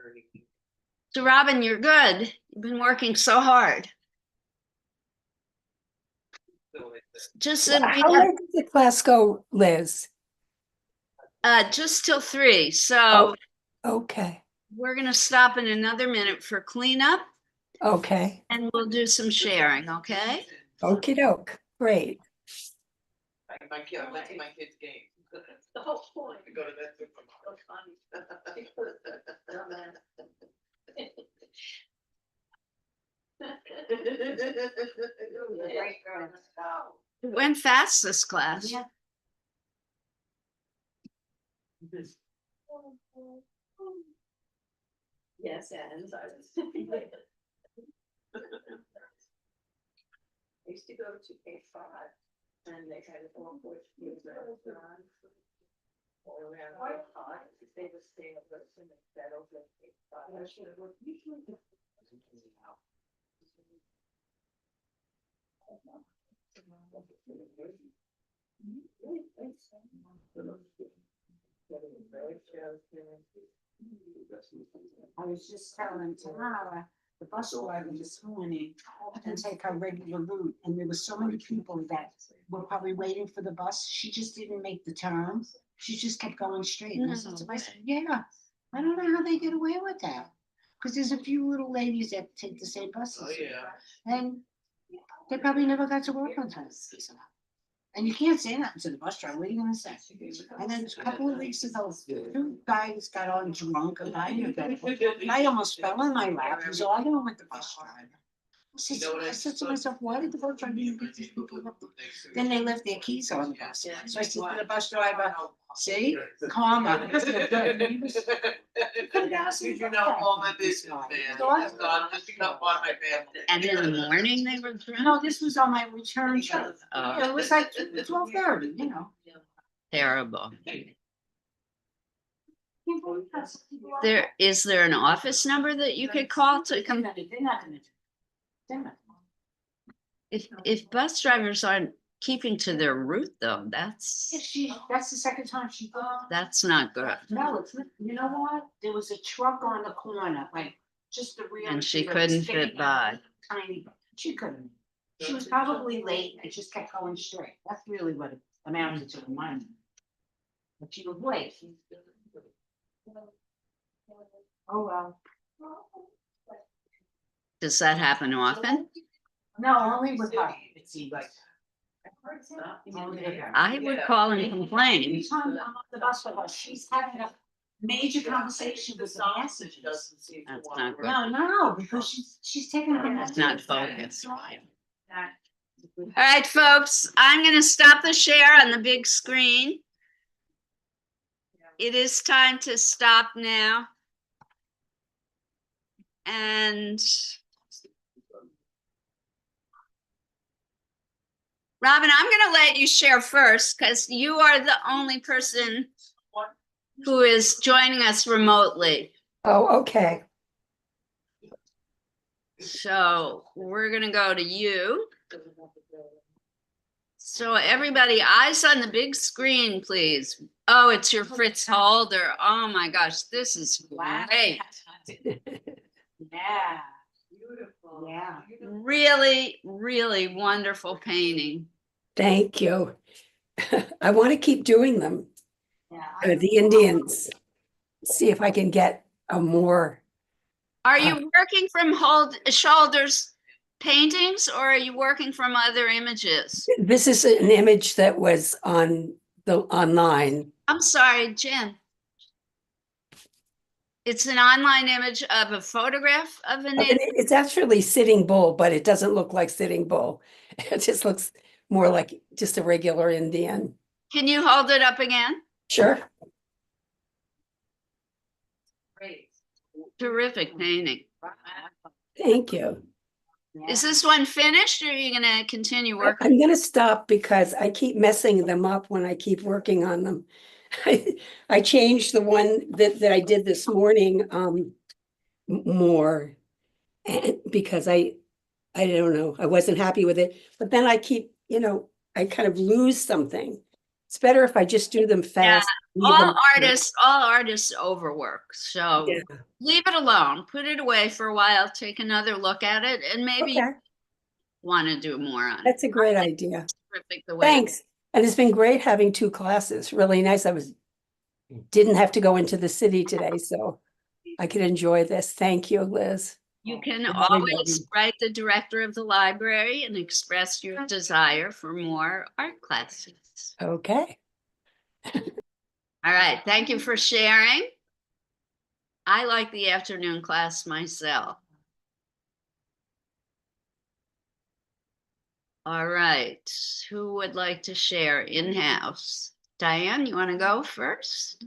turning. So Robin, you're good. You've been working so hard. So it's Just so we How have, late does the class go, Liz? just till 3. So Oh. Okay, we're gonna stop in another minute for cleanup okay, and we'll do some sharing, okay? okey doke, great. my kid, I went to my kid's game. The whole point. To go to that So funny. Great girl. It went fast this class. Yeah. Yes, and I was. I used to go to K5 and they had a whole Portuguese restaurant. All around K5, they would stay up with them and settle with K5. I should have worked usually. I was just telling Tamara, the bus driver this morning, I can take our regular route, and there were so many people that were probably waiting for the bus, she just didn't make the turn. She just kept going straight, and I said to myself, yeah, I don't know how they get away with that. Cause there's a few little ladies that take the same buses. Oh, yeah. And they probably never got to work on time. And you can't say that to the bus driver, what are you gonna say? And then a couple of weeks ago, 2 guys got on drunk, a guy knew that. I almost fell in my lap, he was arguing with the bus driver. I said to myself, why did the bus driver even get these people up? Then they left their keys on the bus. So I said to the bus driver, see, karma. Did you know all my business, man? So I'm just up on my family. And in the morning they were drunk? No, this was on my return trip. Oh. It was like 12:30, you know. Terrible. Is there an office number that you could call to come? If bus drivers aren't keeping to their route though, that's That's the second time she. that's not good. No, it's, you know what? There was a truck on the corner, like just the real. And she couldn't fit by. Tiny, she couldn't. She was probably late and just kept going straight. That's really what it amounted to in my mind. But she was late. Oh, well. Does that happen often? No, only with her, it seemed like. Only with her. I would call and complain. Anytime I'm on the bus with her, she's having a major conversation with the passengers. That's not good. No, because she's taking her. It's not focused. All right, folks, I'm gonna stop the share on the big screen. It is time to stop now. And Robin, I'm gonna let you share first because you are the only person who is joining us remotely. Oh, okay. So we're gonna go to you. So everybody, eyes on the big screen, please. Oh, it's your Fritz Holder. Oh my gosh, this is great. Yeah. Beautiful. Yeah. Really, really wonderful painting. Thank you. I want to keep doing them. Yeah. The Indians. See if I can get a more. Are you working from Holder's paintings or are you working from other images? This is an image that was on the online. I'm sorry, Jen. It's an online image of a photograph of an Indian. It's actually Sitting Bull, but it doesn't look like Sitting Bull. It just looks more like just a regular Indian. Can you hold it up again? Sure. Great. Terrific painting. Thank you. Is this one finished or are you gonna continue working? I'm gonna stop because I keep messing them up when I keep working on them. I changed the one that I did this morning more and because I don't know, I wasn't happy with it, but then I keep, I kind of lose something. It's better if I just do them fast. leave them- All artists overwork, so Yeah. leave it alone, put it away for a while, take another look at it, and maybe Okay, want to do more on it. that's a great idea. Terrific the way. Thanks. And it's been great having 2 classes, really nice. Didn't have to go into the city today, so I could enjoy this. Thank you, Liz. You can And always everybody. write the director of the library and express your desire for more art classes. Okay. All right, thank you for sharing. I like the afternoon class myself. All right, who would like to share in-house? Diane, you want to go first?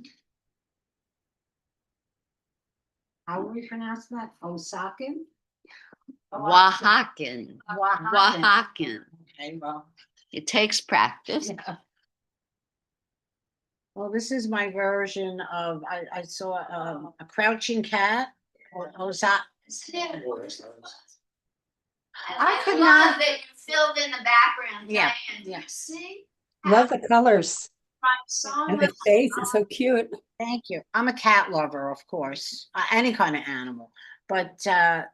How are we pronouncing that? Osakan? Oaxacan. Oaxacan. Okay, well. It takes practice. Yeah. Well, this is my version of, I saw a crouching cat. I could not- that you filled in the background. Yeah, Diane. yeah. You see? Love the colors So and the much face. It's so cute. Thank you. I'm a cat lover, of course, any kind of animal. But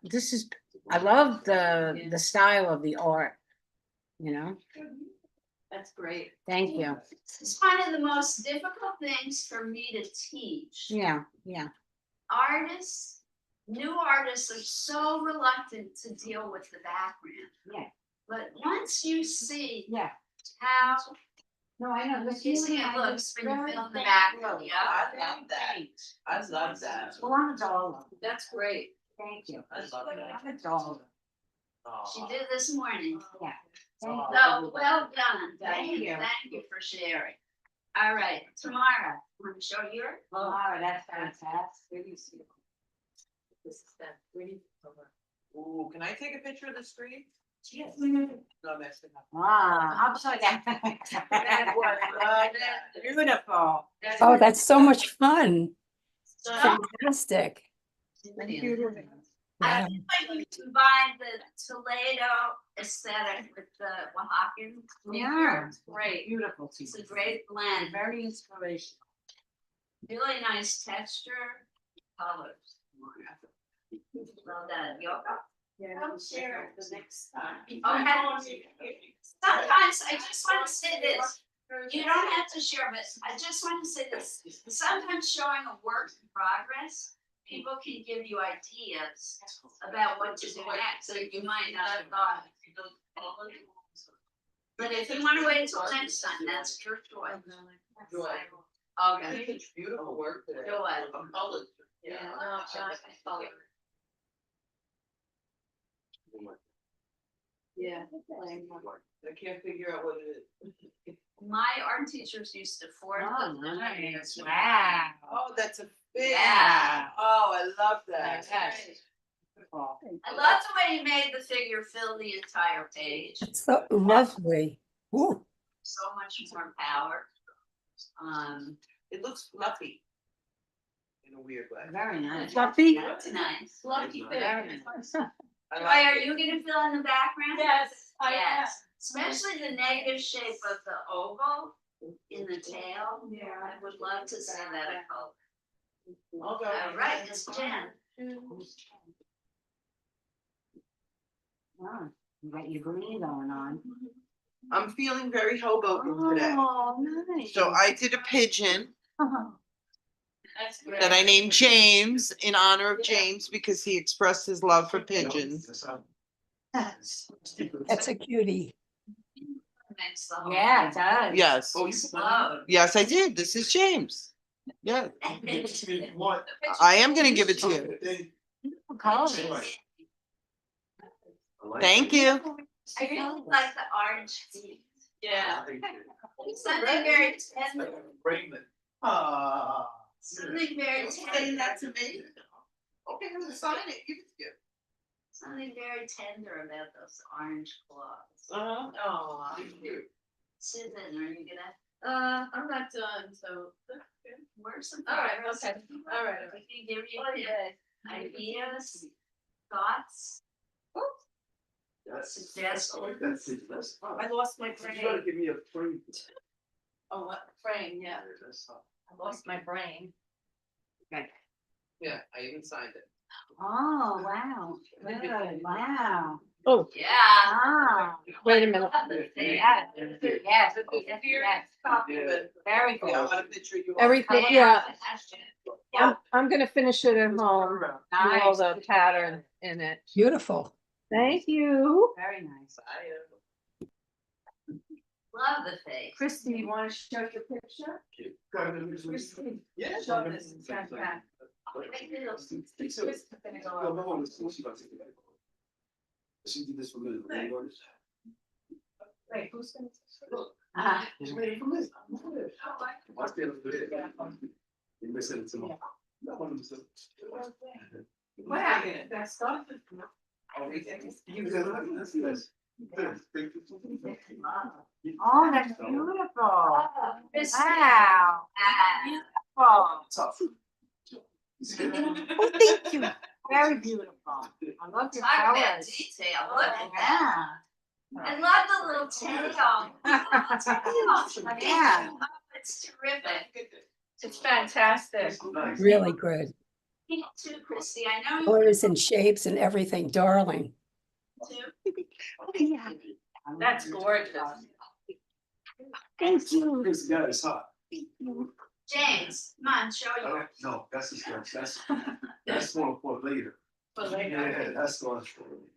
this is, I love the style of the art, you know? That's great. Thank you. It's one of the most difficult things for me to teach. Yeah, yeah. Artists, new artists are so reluctant to deal with the background. Yeah. But once you see Yeah. how No, I know. you see it looks when you fill in the background, yeah. I love that. I love that. Well, I'm a dollar. That's great. Thank you. I love that. I'm a dollar. She did this morning. Yeah. So, well done. Thank you. Thank you for sharing. All right, Tamara, want to show yours? Oh, that's fantastic. This is that pretty. Ooh, can I take a picture of the screen? Yes. No, I'm messing up. Wow, upside down. Beautiful. Oh, that's so much fun. So Fantastic. I Wow. think when you combine the Toledo aesthetic with the Oaxacan. Yeah. It's great. Beautiful. It's a great blend, Very inspirational. really nice texture, colors. Well done, Yoko. Yeah. I'll share it the next time. Okay. Sometimes I just want to say this. You don't have to share, but I just want to say this. Sometimes showing a work in progress, people can give you ideas about what to do next, so you might not have thought. But if you want to wait until next time, that's your choice. Okay. It's beautiful work today. Go ahead. I'm colored. Yeah, no, I follow. Yeah. I can't figure out what it is. My art teachers used to force. Oh, nice. Wow. Oh, that's a big. Yeah. Oh, I love that. Yes. I love the way you made the figure fill the entire page. It's so lovely. Ooh, So much more power. It looks fluffy. In a weird way. Very nice. Fluffy? That's nice. Fluffy Very thing. nice. I Joy, like are it. you gonna fill in the background? Yes, I am. Yes, especially the negative shape of the oval in the tail. Yeah. I would love to see that in color. Okay. All right, Miss Jen. Wow, you got your green going on. I'm feeling very Hoboken today. Oh, nice. So I did a pigeon That's great. that I named James in honor of James because he expressed his love for pigeons. that's a cutie. Makes the whole. Yeah, it does. Yes. Explode. Yes, I did. This is James. Yeah, I am gonna give it to you. Colors. Thank you. I really like the orange feet. Yeah. Something very tender, Ah. something very Hey, tender, that's amazing. Okay, I'm gonna sign it. Give it to you. something very tender about those orange claws. Uh-huh. Aw. Susan, are you gonna, I'm not done, so. where's some? All right, progress? okay. All right. We can give you Okay. ideas, thoughts, suggestions. I lost my brain. You gotta give me a free. Oh, what frame, yeah, That's not. I lost my brain. Yeah, I even signed it. Oh, wow, good, wow. Oh, Yeah. Ah, wait a minute. yes, yes, very Yeah, I good. want a picture of you. all. Everything, yeah. Yeah. I'm gonna finish it at home. Do all the pattern in it. Beautiful. Thank you. Very nice. Love the face. Christy, you wanna show your picture? Christy. Yeah. Show this, back, back. She did this for me. Wait, who's gonna? She's waiting for me. Watch the other day. You may send it to me. No one was. What happened? That stuff? Oh, that's beautiful. Wow. Beautiful. Tough. Oh, thank you. Very beautiful. I love your Talk about colors. detail, look at that. I love the little tail. Yeah. Oh, it's terrific. It's fantastic. Really good. Me too, Christy, I know you Colors and shapes and everything, darling. too. Yeah. That's gorgeous. Thank you. Yeah, it's hot. James, come on, show yours. No, that's the stuff. That's for later. For later. Yeah, that's one.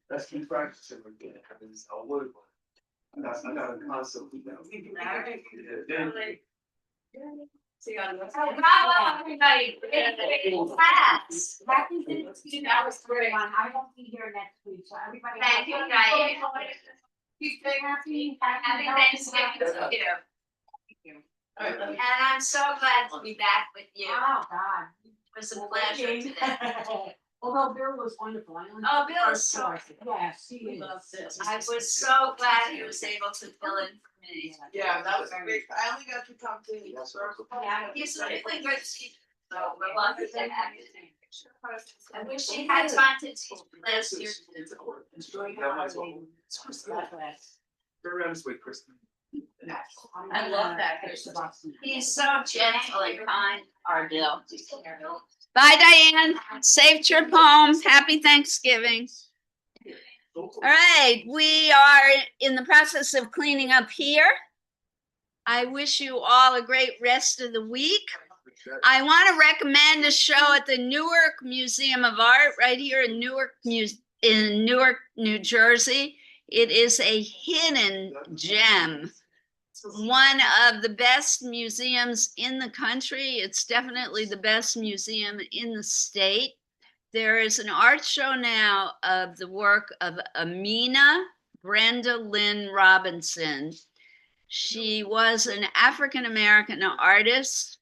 That's me practicing again. I would. I got a concept with that. Alright. Yeah. See you on the. Oh, bravo, everybody. Class. That was great. I won't be here next week, so everybody. Thank you, Diane. Happy Thanksgiving to you. And I'm so glad to be back with you. Oh, God. It was a pleasure today. Although Bill was wonderful. I only Oh, took the Bill is first so- course. Yes, he We is. love this. I was so glad he was able to fill in for me. Yeah, that was great. I only got to come to you first. He's a really good teacher, so we're lucky to have you. I wish he had time to teach last year. Very honest with Kristen. I love that person. He's so gentle and kind, our Bill. Bye, Diane. Safe trip home. Happy Thanksgiving. All right, we are in the process of cleaning up here. I wish you all a great rest of the week. I want to recommend a show at the Newark Museum of Art right here in Newark, New Jersey. It is a hidden gem. One of the best museums in the country. It's definitely the best museum in the state. There is an art show now of the work of Amina Brenda Lynn Robinson. She was an African-American artist,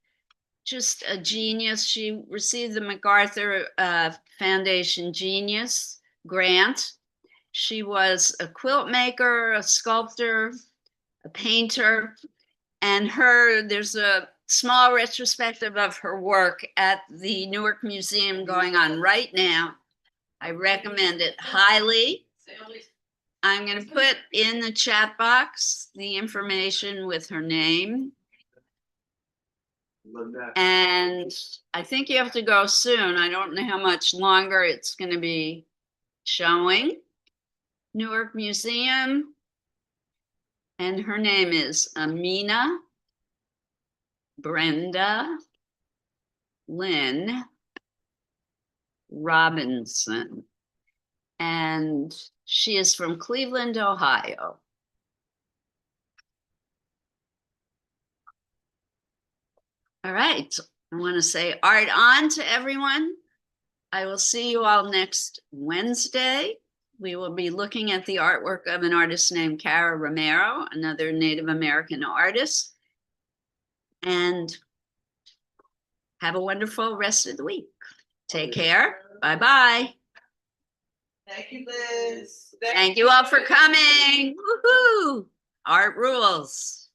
just a genius. She received the MacArthur Foundation Genius Grant. She was a quilt maker, a sculptor, a painter, and there's a small retrospective of her work at the Newark Museum going on right now. I recommend it highly. I'm going to put in the chat box the information with her name. And I think you have to go soon. I don't know how much longer it's going to be showing. Newark Museum. And her name is Amina Brenda Lynn Robinson. And she is from Cleveland, Ohio. All right, I want to say art on to everyone. I will see you all next Wednesday. We will be looking at the artwork of an artist named Cara Romero, another Native American artist. And have a wonderful rest of the week. Take care. Bye-bye. Thank you, Liz. Thank you all for coming. Woohoo! Art rules.